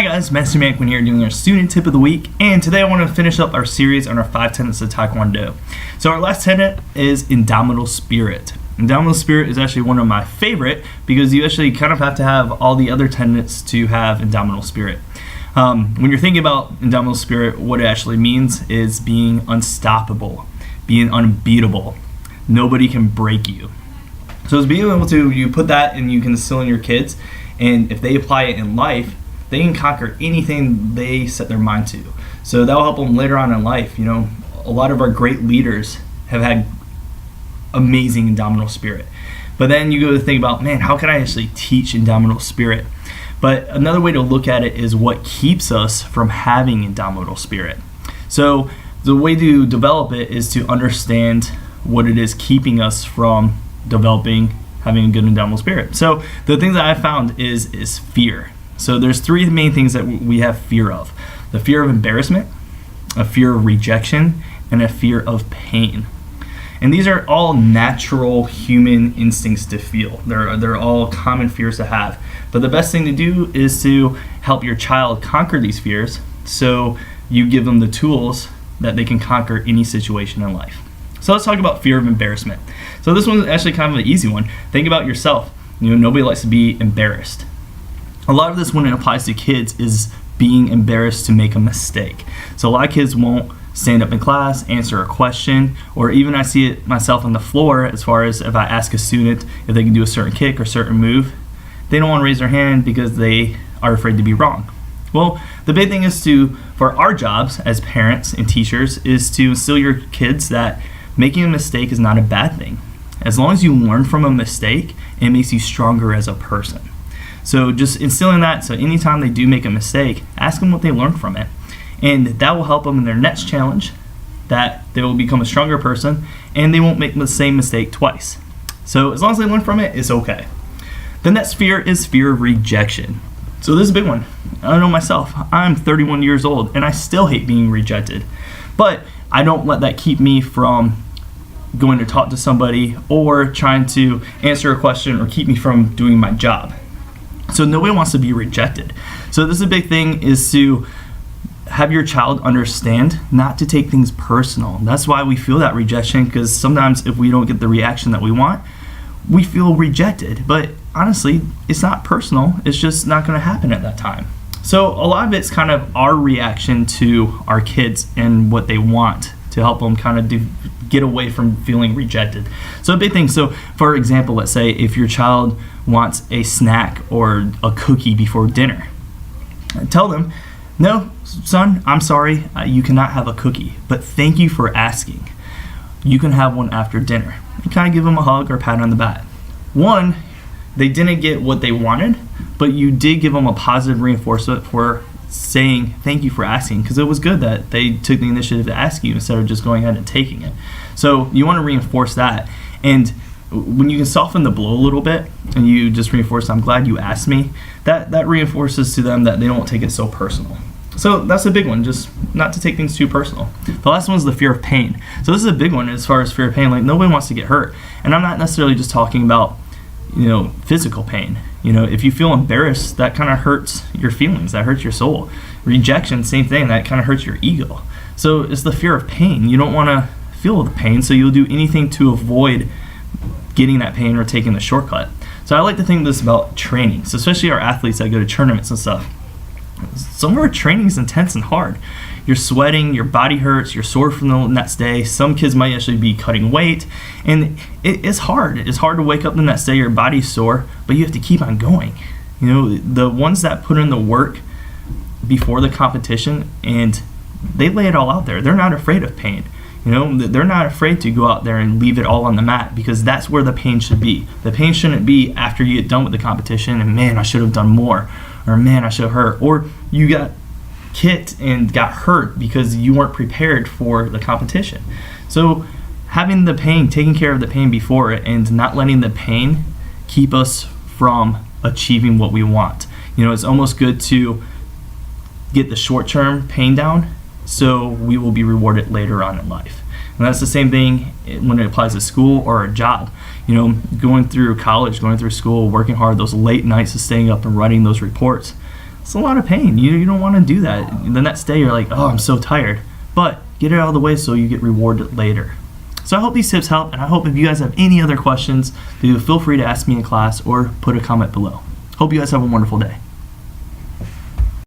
Hi guys, Master Manquin here doing our student tip of the week, and today I want to finish up our series on our 5 tenets of Taekwondo. So our last tenet is Indomitable Spirit. Indomitable Spirit is actually one of my favorite because you actually kind of have to have all the other tenets to have Indomitable Spirit. When you're thinking about Indomitable Spirit, what it actually means is being unstoppable, being unbeatable. Nobody can break you. So it's being able to, you put that and you can instill in your kids, and if they apply it in life, they can conquer anything they set their mind to. So that will help them later on in life. You know, a lot of our great leaders have had amazing Indomitable Spirit. But then you go to think about, man, how can I actually teach Indomitable Spirit? But another way to look at it is what keeps us from having Indomitable Spirit. So the way to develop it is to understand what it is keeping us from developing, having a good Indomitable Spirit. So the things that I found is fear. So there's 3 main things that we have fear of. The fear of embarrassment, a fear of rejection, and a fear of pain. And these are all natural human instincts to feel. They're all common fears to have. But the best thing to do is to help your child conquer these fears, so you give them the tools that they can conquer any situation in life. So let's talk about fear of embarrassment. So this one's actually kind of an easy one. Think about yourself. You know, nobody likes to be embarrassed. A lot of this, when it applies to kids, is being embarrassed to make a mistake. So a lot of kids won't stand up in class, answer a question, or even I see it myself on the floor as far as if I ask a student if they can do a certain kick or certain move, they don't want to raise their hand because they are afraid to be wrong. Well, the big thing is for our jobs as parents and teachers is to instill your kids that making a mistake is not a bad thing. As long as you learn from a mistake, it makes you stronger as a person. So just instilling that, so anytime they do make a mistake, ask them what they learned from it. And that will help them in their next challenge, that they will become a stronger person, and they won't make the same mistake twice. So as long as they learn from it, it's okay. The next fear is fear of rejection. So this is a big one. I know myself, I'm 31 years old, and I still hate being rejected. But I don't let that keep me from going to talk to somebody or trying to answer a question or keep me from doing my job. So nobody wants to be rejected. So this is a big thing, is to have your child understand not to take things personal. That's why we feel that rejection, because sometimes if we don't get the reaction that we want, we feel rejected. But honestly, it's not personal. It's just not going to happen at that time. So a lot of it's kind of our reaction to our kids and what they want to help them kind of get away from feeling rejected. So a big thing, so for example, let's say if your child wants a snack or a cookie before dinner, tell them, no, son, I'm sorry, you cannot have a cookie, but thank you for asking. You can have one after dinner. You kind of give them a hug or pat on the back. One, they didn't get what they wanted, but you did give them a positive reinforcement for saying thank you for asking, because it was good that they took the initiative to ask you instead of just going ahead and taking it. So you want to reinforce that. And when you can soften the blow a little bit and you just reinforce, I'm glad you asked me, that reinforces to them that they don't take it so personal. So that's a big one, just not to take things too personal. The last one is the fear of pain. So this is a big one as far as fear of pain. Like, nobody wants to get hurt. And I'm not necessarily just talking about, physical pain. If you feel embarrassed, that kind of hurts your feelings, that hurts your soul. Rejection, same thing, that kind of hurts your ego. So it's the fear of pain. You don't want to feel the pain, so you'll do anything to avoid getting that pain or taking the shortcut. So I like to think this about training, so especially our athletes that go to tournaments and stuff. Some of our training is intense and hard. You're sweating, your body hurts, you're sore from the next day. Some kids might actually be cutting weight, and it's hard. It's hard to wake up the next day, your body's sore, but you have to keep on going. The ones that put in the work before the competition and they lay it all out there, they're not afraid of pain. They're not afraid to go out there and leave it all on the mat, because that's where the pain should be. The pain shouldn't be after you get done with the competition and, man, I should have done more, or man, I should have hurt, or you got kicked and got hurt because you weren't prepared for the competition. So having the pain, taking care of the pain before it, and not letting the pain keep us from achieving what we want. It's almost good to get the short-term pain down, so we will be rewarded later on in life. And that's the same thing when it applies to school or a job. Going through college, going through school, working hard, those late nights of staying up and writing those reports, it's a lot of pain. You don't want to do that. The next day you're like, oh, I'm so tired. But get it out of the way so you get rewarded later. So I hope these tips help, and I hope if you guys have any other questions, feel free to ask me in class or put a comment below. Hope you guys have a wonderful day.